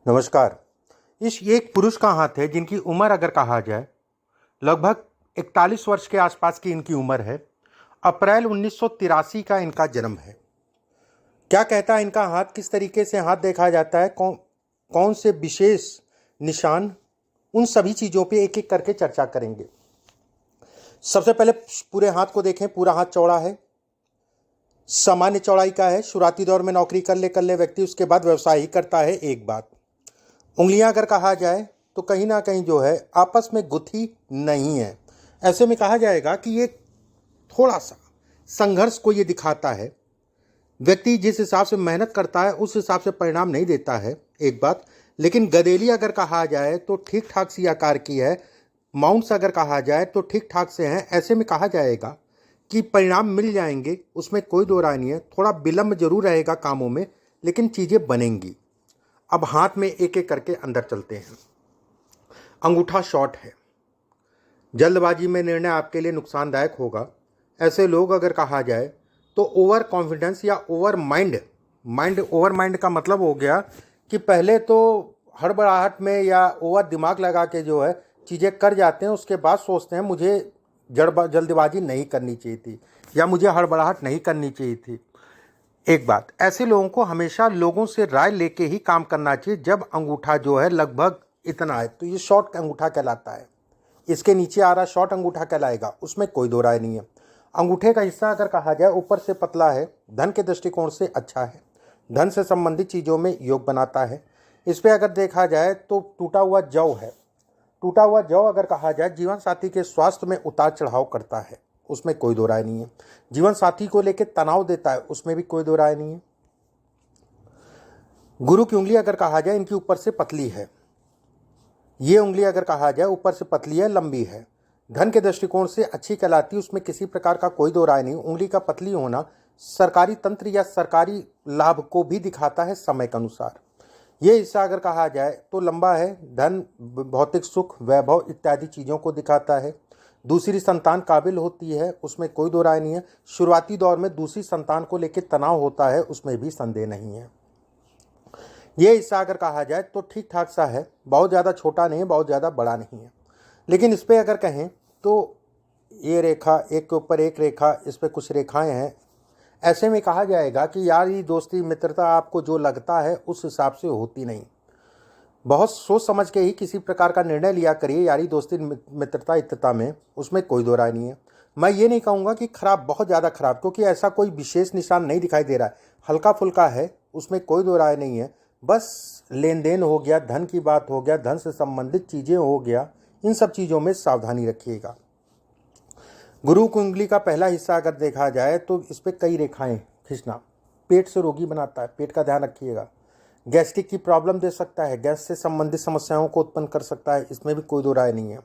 नमस्कार। इस ये एक पुरुष का हाथ है जिनकी उम्र अगर कहा जाए लगभग 41 वर्ष के आसपास की इनकी उम्र है। अप्रैल 1983 का इनका जन्म है। क्या कहता है इनका हाथ, किस तरीके से हाथ देखा जाता है, कौन कौन से विशेष निशान, उन सभी चीज़ों पे एक एक करके चर्चा करेंगे। सबसे पहले पूरे हाथ को देखें। पूरा हाथ चौड़ा है, सामान्य चौड़ाई का है। शुरुआती दौर में नौकरी कर ले व्यक्ति, उसके बाद व्यवसाय ही करता है। एक बात, उंगलियां अगर कहा जाए तो कहीं ना कहीं जो है आपस में गुथी नहीं है। ऐसे में कहा जाएगा कि ये थोड़ा सा संघर्ष को ये दिखाता है। व्यक्ति जिस हिसाब से मेहनत करता है उस हिसाब से परिणाम नहीं देता है, एक बात। लेकिन गदेली अगर कहा जाए तो ठीक ठाक सी आकार की है। माउंट्स अगर कहा जाए तो ठीक ठाक से हैं। ऐसे में कहा जाएगा कि परिणाम मिल जाएंगे, उसमें कोई दो राय नहीं है। थोड़ा विलंब जरूर रहेगा कामों में, लेकिन चीज़ें बनेंगी। अब हाथ में एक एक करके अंदर चलते हैं। अंगूठा शॉर्ट है। जल्दबाजी में निर्णय आपके लिए नुकसानदायक होगा। ऐसे लोग अगर कहा जाए तो ओवर कॉन्फिडेंस या ओवर माइंड का मतलब हो गया कि पहले तो हड़बड़ाहट में या ओवर दिमाग लगा के जो है चीज़ें कर जाते हैं, उसके बाद सोचते हैं मुझे जल्दबाजी नहीं करनी चाहिए थी या मुझे हड़बड़ाहट नहीं करनी चाहिए थी। एक बात, ऐसे लोगों को हमेशा लोगों से राय लेके ही काम करना चाहिए। जब अंगूठा जो है लगभग इतना है तो ये शॉर्ट अंगूठा कहलाता है। इसके नीचे आ रहा शॉर्ट अंगूठा कहलाएगा, उसमें कोई दो राय नहीं है। अंगूठे का हिस्सा अगर कहा जाए ऊपर से पतला है, धन के दृष्टिकोण से अच्छा है, धन से संबंधित चीज़ों में योग बनाता है। इस पर अगर देखा जाए तो टूटा हुआ जौ है। टूटा हुआ जौ अगर कहा जाए जीवन साथी के स्वास्थ्य में उतार चढ़ाव करता है, उसमें कोई दो राय नहीं है। जीवन साथी को लेकर तनाव देता है, उसमें भी कोई दो राय नहीं है। गुरु की उंगली अगर कहा जाए इनकी ऊपर से पतली है। ये उंगली अगर कहा जाए ऊपर से पतली है, लंबी है, धन के दृष्टिकोण से अच्छी कहलाती, उसमें किसी प्रकार का कोई दो राय नहीं। उंगली का पतली होना सरकारी तंत्र या सरकारी लाभ को भी दिखाता है समय के अनुसार। ये हिस्सा अगर कहा जाए तो लंबा है, धन, भौतिक सुख, वैभव इत्यादि चीज़ों को दिखाता है। दूसरी संतान काबिल होती है, उसमें कोई दो राय नहीं है। शुरुआती दौर में दूसरी संतान को लेकर तनाव होता है, उसमें भी संदेह नहीं है। ये हिस्सा अगर कहा जाए तो ठीक ठाक सा है, बहुत ज़्यादा छोटा नहीं है, बहुत ज़्यादा बड़ा नहीं है। लेकिन इस पर अगर कहें तो ये रेखा, एक के ऊपर एक रेखा, इस पर कुछ रेखाएं हैं। ऐसे में कहा जाएगा कि यारी दोस्ती मित्रता आपको जो लगता है उस हिसाब से होती नहीं। बहुत सोच समझ के ही किसी प्रकार का निर्णय लिया करिए यारी दोस्ती मित्रता इत्तता में, उसमें कोई दो राय नहीं है। मैं ये नहीं कहूँगा कि खराब, बहुत ज़्यादा खराब, क्योंकि ऐसा कोई विशेष निशान नहीं दिखाई दे रहा है। हल्का फुल्का है, उसमें कोई दो राय नहीं है। बस लेन देन हो गया, धन की बात हो गया, धन से संबंधित चीज़ें हो गया, इन सब चीज़ों में सावधानी रखिएगा। गुरु की उंगली का पहला हिस्सा अगर देखा जाए तो इस पर कई रेखाएं खींचना पेट से रोगी बनाता है, पेट का ध्यान रखिएगा। गैस्ट्रिक की प्रॉब्लम दे सकता है, गैस से संबंधित समस्याओं को उत्पन्न कर सकता है, इसमें भी कोई दो राय नहीं है।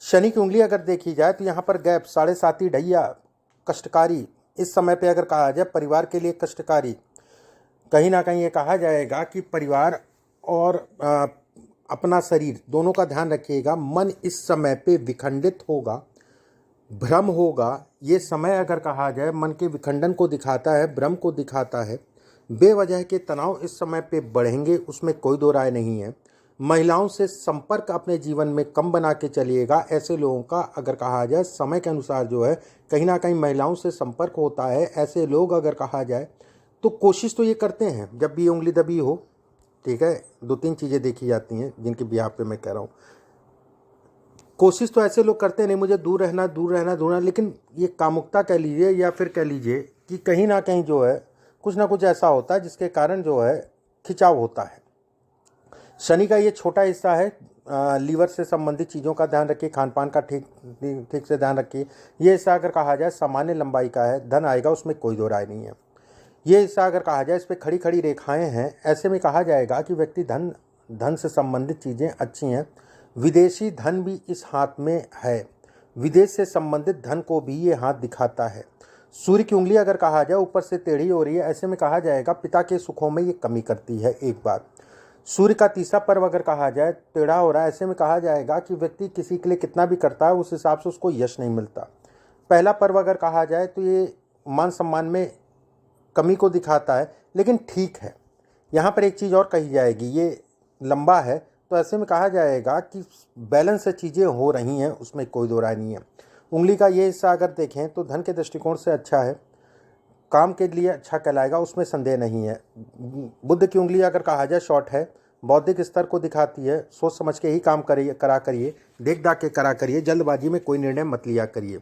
शनि की उंगली अगर देखी जाए तो यहाँ पर गैप, 7.5 ढैया, कष्टकारी। इस समय पे अगर कहा जाए परिवार के लिए कष्टकारी, कहीं ना कहीं ये कहा जाएगा कि परिवार और अपना शरीर दोनों का ध्यान रखिएगा। मन इस समय पे विखंडित होगा, भ्रम होगा। ये समय अगर कहा जाए मन के विखंडन को दिखाता है, भ्रम को दिखाता है। बेवजह के तनाव इस समय पे बढ़ेंगे, उसमें कोई दो राय नहीं है। महिलाओं से संपर्क अपने जीवन में कम बना के चलिएगा। ऐसे लोगों का अगर कहा जाए समय के अनुसार जो है कहीं ना कहीं महिलाओं से संपर्क होता है। ऐसे लोग अगर कहा जाए तो कोशिश तो ये करते हैं जब भी उंगली दबी हो, ठीक है, 2-3 चीज़ें देखी जाती हैं जिनके बिहाफ पे मैं कह रहा हूँ। कोशिश तो ऐसे लोग करते नहीं मुझे दूर रहना, लेकिन ये कामुकता कह लीजिए या फिर कह लीजिए कि कहीं ना कहीं जो है कुछ ना कुछ ऐसा होता है जिसके कारण जो है खिंचाव होता है। शनि का ये छोटा हिस्सा है। लीवर से संबंधित चीज़ों का ध्यान रखिए, खान पान का ठीक से ध्यान रखिए। ये हिस्सा अगर कहा जाए सामान्य लंबाई का है, धन आएगा, उसमें कोई दो राय नहीं है। ये हिस्सा अगर कहा जाए इस पर खड़ी खड़ी रेखाएं हैं। ऐसे में कहा जाएगा कि व्यक्ति धन से संबंधित चीज़ें अच्छी हैं। विदेशी धन भी इस हाथ में है, विदेश से संबंधित धन को भी ये हाथ दिखाता है। सूर्य की उंगली अगर कहा जाए ऊपर से टेढ़ी हो रही है, ऐसे में कहा जाएगा पिता के सुखों में ये कमी करती है। एक बात, सूर्य का तीसरा पर्व अगर कहा जाए टेढ़ा हो रहा है, ऐसे में कहा जाएगा कि व्यक्ति किसी के लिए कितना भी करता है उस हिसाब से उसको यश नहीं मिलता। पहला पर्व अगर कहा जाए तो ये मान सम्मान में कमी को दिखाता है, लेकिन ठीक है। यहाँ पर एक चीज़ और कही जाएगी, ये लंबा है तो ऐसे में कहा जाएगा कि बैलेंस से चीज़ें हो रही हैं, उसमें कोई दो राय नहीं है। उंगली का ये हिस्सा अगर देखें तो धन के दृष्टिकोण से अच्छा है, काम के लिए अच्छा कहलाएगा, उसमें संदेह नहीं है। बुध की उंगली अगर कहा जाए शॉर्ट है, बौद्धिक स्तर को दिखाती है, सोच समझ के ही काम करिए, देख दाख के करा करिए, जल्दबाजी में कोई निर्णय मत लिया करिए।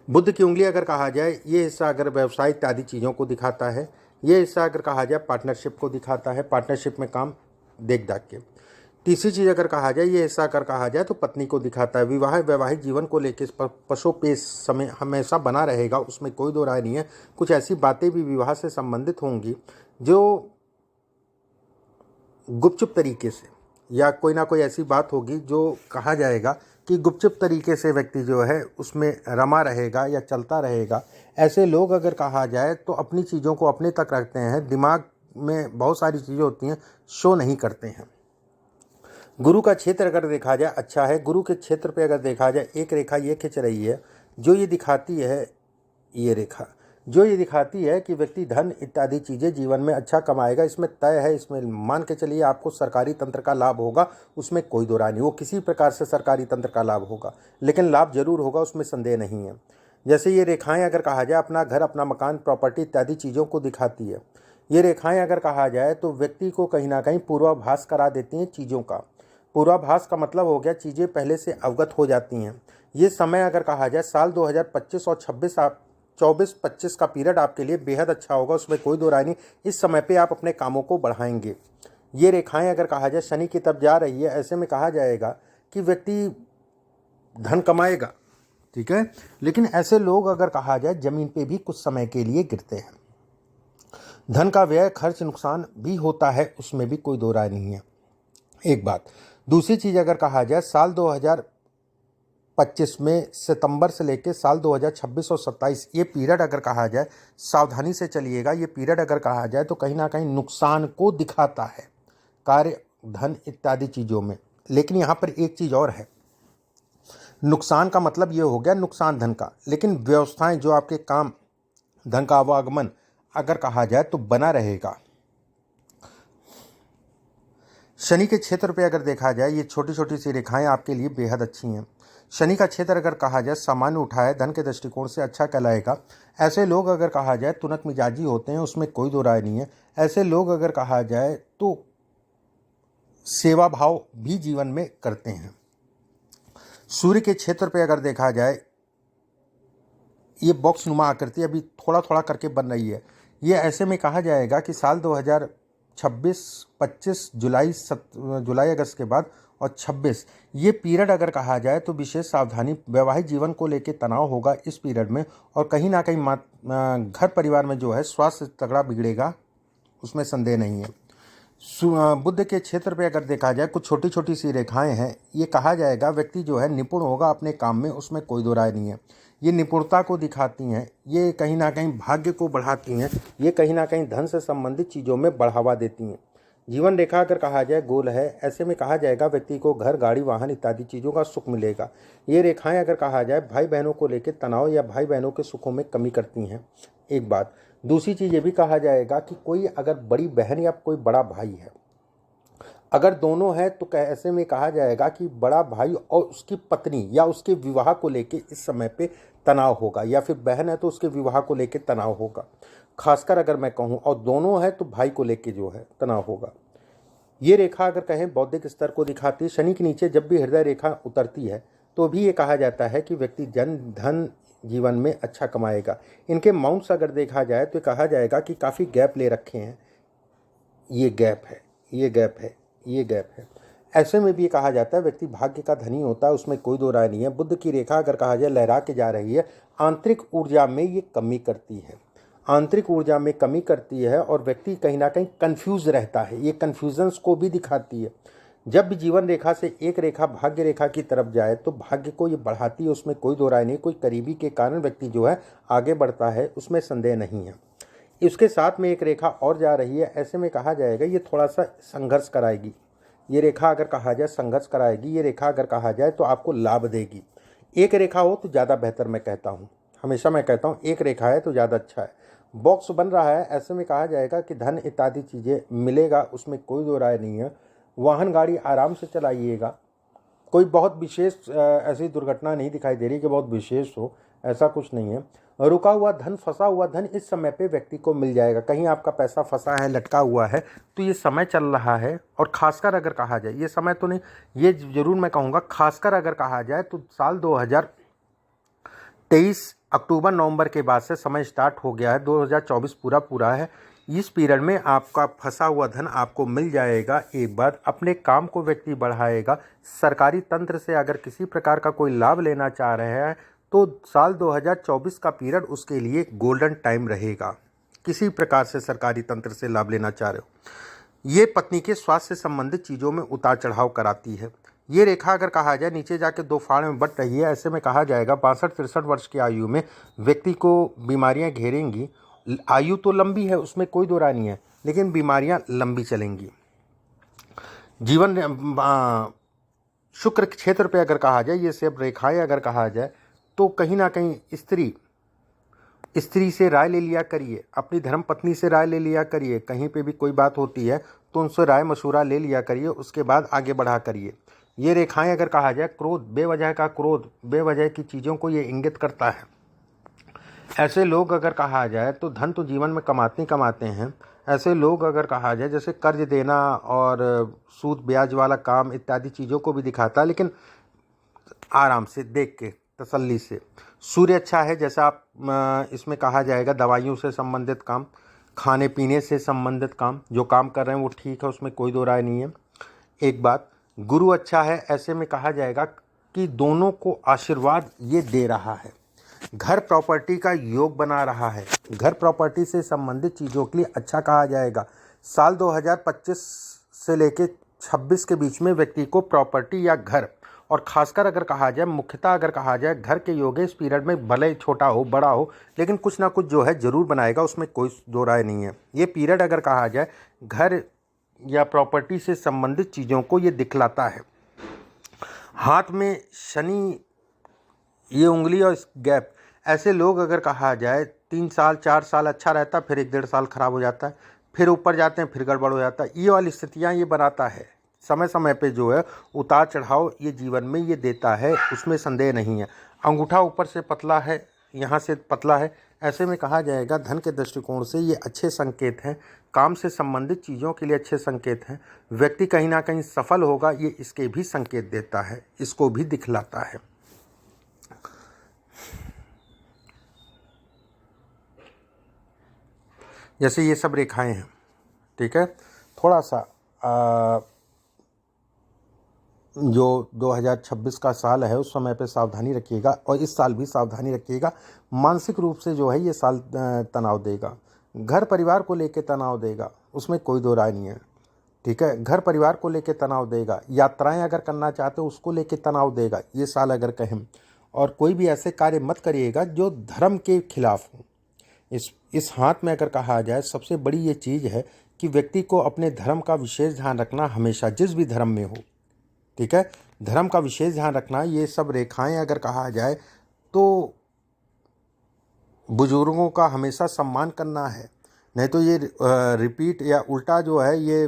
बुध की उंगली अगर कहा जाए, ये हिस्सा अगर व्यवसाय इत्यादि चीज़ों को दिखाता है, ये हिस्सा अगर कहा जाए पार्टनरशिप को दिखाता है, पार्टनरशिप में काम देख दाख के। तीसरी चीज़ अगर कहा जाए, ये हिस्सा अगर कहा जाए तो पत्नी को दिखाता है, वैवाहिक जीवन को लेकर पशुपेश समय हमेशा बना रहेगा, उसमें कोई दो राय नहीं है। कुछ ऐसी बातें भी विवाह से संबंधित होंगी जो गुपचुप तरीके से, या कोई ना कोई ऐसी बात होगी जो कहा जाएगा कि गुपचुप तरीके से व्यक्ति जो है उसमें रमा रहेगा या चलता रहेगा। ऐसे लोग अगर कहा जाए तो अपनी चीज़ों को अपने तक रखते हैं, दिमाग में बहुत सारी चीज़ें होती हैं, शो नहीं करते हैं। गुरु का क्षेत्र अगर देखा जाए अच्छा है। गुरु के क्षेत्र पे अगर देखा जाए, एक रेखा ये खिंच रही है जो ये दिखाती है, ये रेखा जो ये दिखाती है कि व्यक्ति धन इत्यादि चीज़ें जीवन में अच्छा कमाएगा, इसमें तय है। इसमें मान के चलिए आपको सरकारी तंत्र का लाभ होगा, उसमें कोई दो राय नहीं। वो किसी प्रकार से सरकारी तंत्र का लाभ होगा, लेकिन लाभ जरूर होगा, उसमें संदेह नहीं है। जैसे ये रेखाएं अगर कहा जाए अपना घर, अपना मकान, प्रॉपर्टी इत्यादि चीज़ों को दिखाती है। ये रेखाएं अगर कहा जाए तो व्यक्ति को कहीं ना कहीं पूर्वाभास करा देती हैं चीज़ों का। पूर्वाभास का मतलब हो गया चीज़ें पहले से अवगत हो जाती हैं। ये समय अगर कहा जाए साल 2025 और 24-25 का पीरियड आपके लिए बेहद अच्छा होगा, उसमें कोई दो राय नहीं। इस समय पे आप अपने कामों को बढ़ाएंगे। ये रेखाएं अगर कहा जाए शनि की तरफ जा रही है, ऐसे में कहा जाएगा कि व्यक्ति धन कमाएगा, ठीक है, लेकिन ऐसे लोग अगर कहा जाए जमीन पे भी कुछ समय के लिए गिरते हैं। धन का व्यय, खर्च, नुकसान भी होता है, उसमें भी कोई दो राय नहीं है, एक बात। दूसरी चीज़ अगर कहा जाए साल 2025 में सितंबर से लेकर साल 2026 और 27 ये पीरियड अगर कहा जाए सावधानी से चलिएगा। ये पीरियड अगर कहा जाए तो कहीं ना कहीं नुकसान को दिखाता है, कार्य, धन इत्यादि चीज़ों में। लेकिन यहाँ पर एक चीज़ और है, नुकसान का मतलब ये हो गया नुकसान धन का, लेकिन व्यवस्थाएं जो आपके काम, धन का आवागमन अगर कहा जाए तो बना रहेगा। शनि के क्षेत्र पे अगर देखा जाए, ये छोटी छोटी सी रेखाएं आपके लिए बेहद अच्छी हैं। शनि का क्षेत्र अगर कहा जाए सामान्य उठाए, धन के दृष्टिकोण से अच्छा कहलाएगा। ऐसे लोग अगर कहा जाए तुनक मिजाजी होते हैं, उसमें कोई दो राय नहीं है। ऐसे लोग अगर कहा जाए तो सेवा भाव भी जीवन में करते हैं। सूर्य के क्षेत्र पे अगर देखा जाए, ये बॉक्स नुमा आकृति अभी थोड़ा थोड़ा करके बन रही है। ये ऐसे में कहा जाएगा कि साल 2026-25 जुलाई अगस्त के बाद और 26 ये पीरियड अगर कहा जाए तो विशेष सावधानी, वैवाहिक जीवन को लेकर तनाव होगा इस पीरियड में, और कहीं ना कहीं घर परिवार में जो है स्वास्थ्य तगड़ा बिगड़ेगा, उसमें संदेह नहीं है। बुध के क्षेत्र पे अगर देखा जाए कुछ छोटी छोटी सी रेखाएं हैं। ये कहा जाएगा व्यक्ति जो है निपुण होगा अपने काम में, उसमें कोई दो राय नहीं है। ये निपुणता को दिखाती हैं, ये कहीं ना कहीं भाग्य को बढ़ाती हैं, ये कहीं ना कहीं धन से संबंधित चीज़ों में बढ़ावा देती हैं। जीवन रेखा अगर कहा जाए गोल है, ऐसे में कहा जाएगा व्यक्ति को घर, गाड़ी, वाहन इत्यादि चीज़ों का सुख मिलेगा। ये रेखाएं अगर कहा जाए भाई बहनों को लेकर तनाव या भाई बहनों के सुखों में कमी करती हैं, एक बात। दूसरी चीज़ ये भी कहा जाएगा कि कोई अगर बड़ी बहन या कोई बड़ा भाई है, अगर दोनों है तो ऐसे में कहा जाएगा कि बड़ा भाई और उसकी पत्नी या उसके विवाह को लेके इस समय पे तनाव होगा, या फिर बहन है तो उसके विवाह को लेके तनाव होगा। खासकर अगर मैं कहूँ और दोनों है तो भाई को लेके जो है तनाव होगा। ये रेखा अगर कहें बौद्धिक स्तर को दिखाती है। शनि के नीचे जब भी हृदय रेखा उतरती है तो भी ये कहा जाता है कि व्यक्ति धन जीवन में अच्छा कमाएगा। इनके माउंट्स अगर देखा जाए तो कहा जाएगा कि काफ़ी गैप ले रखे हैं, ये गैप है, ये गैप है, ये गैप है। ऐसे में भी कहा जाता है व्यक्ति भाग्य का धनी होता है, उसमें कोई दो राय नहीं है। बुध की रेखा अगर कहा जाए लहरा के जा रही है, आंतरिक ऊर्जा में ये कमी करती है, आंतरिक ऊर्जा में कमी करती है, और व्यक्ति कहीं ना कहीं कंफ्यूज रहता है। ये कन्फ्यूजन्स को भी दिखाती है। जब भी जीवन रेखा से एक रेखा भाग्य रेखा की तरफ जाए तो भाग्य को ये बढ़ाती है, उसमें कोई दो राय नहीं। कोई करीबी के कारण व्यक्ति जो है आगे बढ़ता है, उसमें संदेह नहीं है। इसके साथ में एक रेखा और जा रही है, ऐसे में कहा जाएगा ये थोड़ा सा संघर्ष कराएगी। ये रेखा अगर कहा जाए संघर्ष कराएगी, ये रेखा अगर कहा जाए तो आपको लाभ देगी। एक रेखा हो तो ज़्यादा बेहतर, मैं कहता हूँ, हमेशा मैं कहता हूँ एक रेखा है तो ज़्यादा अच्छा है। बॉक्स बन रहा है, ऐसे में कहा जाएगा कि धन इत्यादि चीज़ें मिलेगा, उसमें कोई दो राय नहीं है। वाहन गाड़ी आराम से चलाइएगा। कोई बहुत विशेष ऐसी दुर्घटना नहीं दिखाई दे रही कि बहुत विशेष हो, ऐसा कुछ नहीं है। रुका हुआ धन, फंसा हुआ धन इस समय पे व्यक्ति को मिल जाएगा। कहीं आपका पैसा फंसा है, लटका हुआ है, तो ये समय चल रहा है। और खासकर अगर कहा जाए, ये समय तो नहीं, ये जरूर मैं कहूँगा, खासकर अगर कहा जाए तो साल 2023 अक्टूबर नवंबर के बाद से समय स्टार्ट हो गया है। 2024 पूरा है। इस पीरियड में आपका फंसा हुआ धन आपको मिल जाएगा। एक बार अपने काम को व्यक्ति बढ़ाएगा। सरकारी तंत्र से अगर किसी प्रकार का कोई लाभ लेना चाह रहे हैं तो साल 2024 का पीरियड उसके लिए गोल्डन टाइम रहेगा। किसी प्रकार से सरकारी तंत्र से लाभ लेना चाह रहे हो, ये पत्नी के स्वास्थ्य से संबंधित चीज़ों में उतार चढ़ाव कराती है। ये रेखा अगर कहा जाए नीचे जाके 2 फाड़ में बट रही है, ऐसे में कहा जाएगा 62-63 वर्ष की आयु में व्यक्ति को बीमारियां घेरेंगी। आयु तो लंबी है, उसमें कोई दो राय नहीं है, लेकिन बीमारियां लंबी चलेंगी। जीवन शुक्र क्षेत्र पे अगर कहा जाए, ये सब रेखाएं अगर कहा जाए तो कहीं ना कहीं स्त्री से राय ले लिया करिए, अपनी धर्म पत्नी से राय ले लिया करिए। कहीं पे भी कोई बात होती है तो उनसे राय मशूरा ले लिया करिए, उसके बाद आगे बढ़ा करिए। ये रेखाएं अगर कहा जाए, क्रोध, बेवजह का क्रोध, बेवजह की चीज़ों को ये इंगित करता है। ऐसे लोग अगर कहा जाए तो धन तो जीवन में कमाते हैं। ऐसे लोग अगर कहा जाए जैसे कर्ज देना और सूद ब्याज वाला काम इत्यादि चीज़ों को भी दिखाता है, लेकिन आराम से देख के तसल्ली से। सूर्य अच्छा है, जैसा आप इसमें कहा जाएगा दवाइयों से संबंधित काम, खाने पीने से संबंधित काम, जो काम कर रहे हैं वो ठीक है, उसमें कोई दो राय नहीं है। एक बात, गुरु अच्छा है, ऐसे में कहा जाएगा कि दोनों को आशीर्वाद ये दे रहा है। घर प्रॉपर्टी का योग बना रहा है। घर प्रॉपर्टी से संबंधित चीज़ों के लिए अच्छा कहा जाएगा। साल 2025 से लेके 26 के बीच में व्यक्ति को प्रॉपर्टी या घर, और खासकर अगर कहा जाए, मुख्यतः अगर कहा जाए घर के योग इस पीरियड में भले छोटा हो बड़ा हो, लेकिन कुछ ना कुछ जो है जरूर बनाएगा, उसमें कोई दो राय नहीं है। ये पीरियड अगर कहा जाए घर या प्रॉपर्टी से संबंधित चीज़ों को ये दिखलाता है। हाथ में शनि, ये उंगली और गैप, ऐसे लोग अगर कहा जाए 3 साल 4 साल अच्छा रहता, फिर 1-1.5 साल खराब हो जाता है, फिर ऊपर जाते हैं, फिर गड़बड़ हो जाता है। ये वाली स्थितियाँ ये बनाता है। समय समय पे जो है उतार चढ़ाव ये जीवन में ये देता है, उसमें संदेह नहीं है। अंगूठा ऊपर से पतला है, यहाँ से पतला है, ऐसे में कहा जाएगा धन के दृष्टिकोण से ये अच्छे संकेत हैं। काम से संबंधित चीज़ों के लिए अच्छे संकेत हैं। व्यक्ति कहीं ना कहीं सफल होगा, ये इसके भी संकेत देता है, इसको भी दिखलाता है। जैसे ये सब रेखाएं हैं, ठीक है। थोड़ा सा जो 2026 का साल है उस समय पे सावधानी रखिएगा, और इस साल भी सावधानी रखिएगा। मानसिक रूप से जो है ये साल तनाव देगा। घर परिवार को लेके तनाव देगा, उसमें कोई दो राय नहीं है, ठीक है। घर परिवार को लेके तनाव देगा। यात्राएं अगर करना चाहते हो उसको लेके तनाव देगा ये साल अगर कहें। और कोई भी ऐसे कार्य मत करिएगा जो धर्म के खिलाफ हो। इस हाथ में अगर कहा जाए सबसे बड़ी ये चीज़ है कि व्यक्ति को अपने धर्म का विशेष ध्यान रखना हमेशा, जिस भी धर्म में हो, ठीक है। धर्म का विशेष ध्यान रखना। ये सब रेखाएं अगर कहा जाए तो बुजुर्गों का हमेशा सम्मान करना है, नहीं तो ये रिपीट या उल्टा जो है ये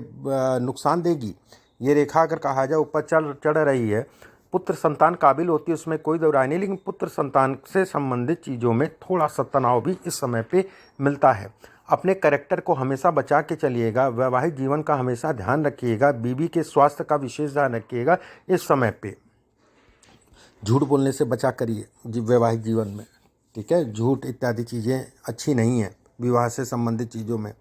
नुकसान देगी। ये रेखा अगर कहा जाए ऊपर चढ़ रही है, पुत्र संतान काबिल होती है, उसमें कोई दो राय नहीं, लेकिन पुत्र संतान से संबंधित चीज़ों में थोड़ा सा तनाव भी इस समय पे मिलता है। अपने कैरेक्टर को हमेशा बचा के चलिएगा। वैवाहिक जीवन का हमेशा ध्यान रखिएगा। बीवी के स्वास्थ्य का विशेष ध्यान रखिएगा। इस समय पे झूठ बोलने से बचा करिए वैवाहिक जीवन में, ठीक है। झूठ इत्यादि चीज़ें अच्छी नहीं है विवाह से संबंधित चीज़ों में।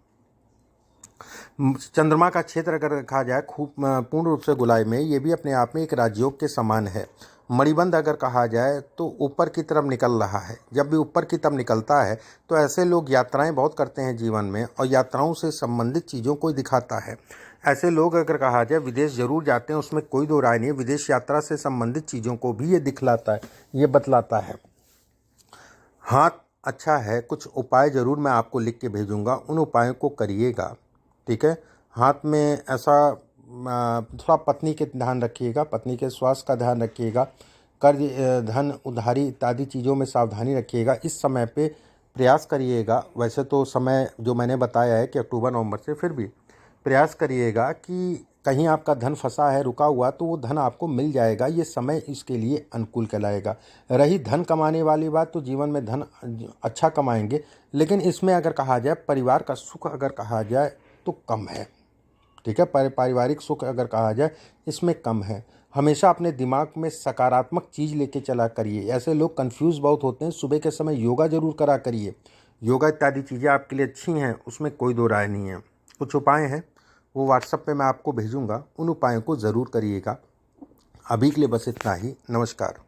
चंद्रमा का क्षेत्र अगर रखा जाए खूब पूर्ण रूप से गोलाई में, ये भी अपने आप में एक राजयोग के समान है। मणिबंध अगर कहा जाए तो ऊपर की तरफ निकल रहा है। जब भी ऊपर की तरफ निकलता है तो ऐसे लोग यात्राएं बहुत करते हैं जीवन में, और यात्राओं से संबंधित चीज़ों को दिखाता है। ऐसे लोग अगर कहा जाए विदेश जरूर जाते हैं, उसमें कोई दो राय नहीं है। विदेश यात्रा से संबंधित चीज़ों को भी ये दिखलाता है, ये बतलाता है। हाथ अच्छा है। कुछ उपाय ज़रूर मैं आपको लिख के भेजूँगा, उन उपायों को करिएगा, ठीक है। हाथ में ऐसा थोड़ा पत्नी के ध्यान रखिएगा, पत्नी के स्वास्थ्य का ध्यान रखिएगा। कर्ज, धन, उधारी इत्यादि चीज़ों में सावधानी रखिएगा। इस समय पे प्रयास करिएगा। वैसे तो समय जो मैंने बताया है कि अक्टूबर नवंबर से, फिर भी प्रयास करिएगा कि कहीं आपका धन फंसा है, रुका हुआ, तो वो धन आपको मिल जाएगा। ये समय इसके लिए अनुकूल कहलाएगा। रही धन कमाने वाली बात, तो जीवन में धन अच्छा कमाएंगे, लेकिन इसमें अगर कहा जाए परिवार का सुख अगर कहा जाए तो कम है। ठीक है, पारिवारिक सुख अगर कहा जाए इसमें कम है। हमेशा अपने दिमाग में सकारात्मक चीज़ लेके चला करिए। ऐसे लोग कंफ्यूज बहुत होते हैं। सुबह के समय योगा जरूर करा करिए। योगा इत्यादि चीज़ें आपके लिए अच्छी हैं, उसमें कोई दो राय नहीं है। कुछ उपाय हैं, वो व्हाट्सएप पे मैं आपको भेजूंगा, उन उपायों को ज़रूर करिएगा। अभी के लिए बस इतना ही। नमस्कार।